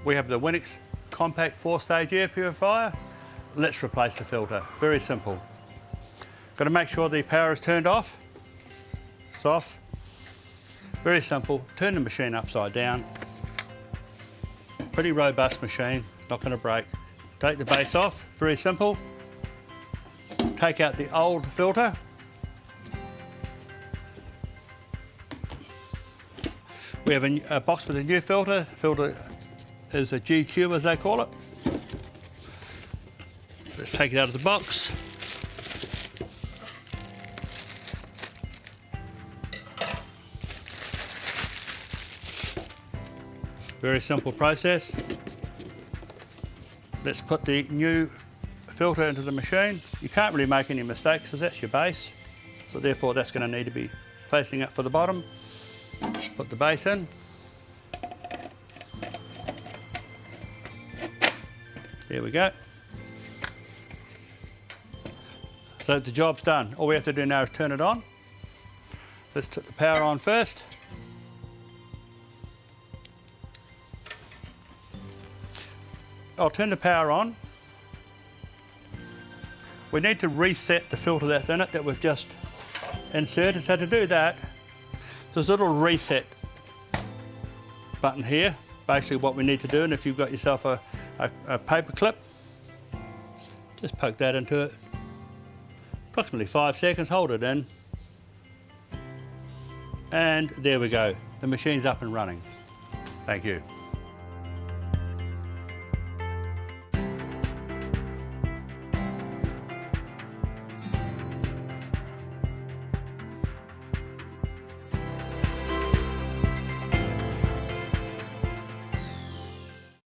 We have the Winix Compact 4-stage air purifier. Let's replace the filter. Very simple. Got to make sure the power is turned off. It's off. Very simple. Turn the machine upside down. Pretty robust machine, not going to break. Take the base off. Very simple. Take out the old filter. We have a box with a new filter. The filter is a GQ, as they call it. Let's take it out of the box. Very simple process. Let's put the new filter into the machine. You can't really make any mistakes because that's your base. So therefore that's going to need to be facing up for the bottom. Put the base in. There we go. So the job's done. All we have to do now is turn it on. Let's put the power on first. I'll turn the power on. We need to reset the filter that's in it that we've just inserted. So to do that, there's a little reset button here. Basically what we need to do, and if you've got yourself a paper clip, just poke that into it. Approximately 5 seconds, hold it in. And there we go. The machine's up and running. Thank you.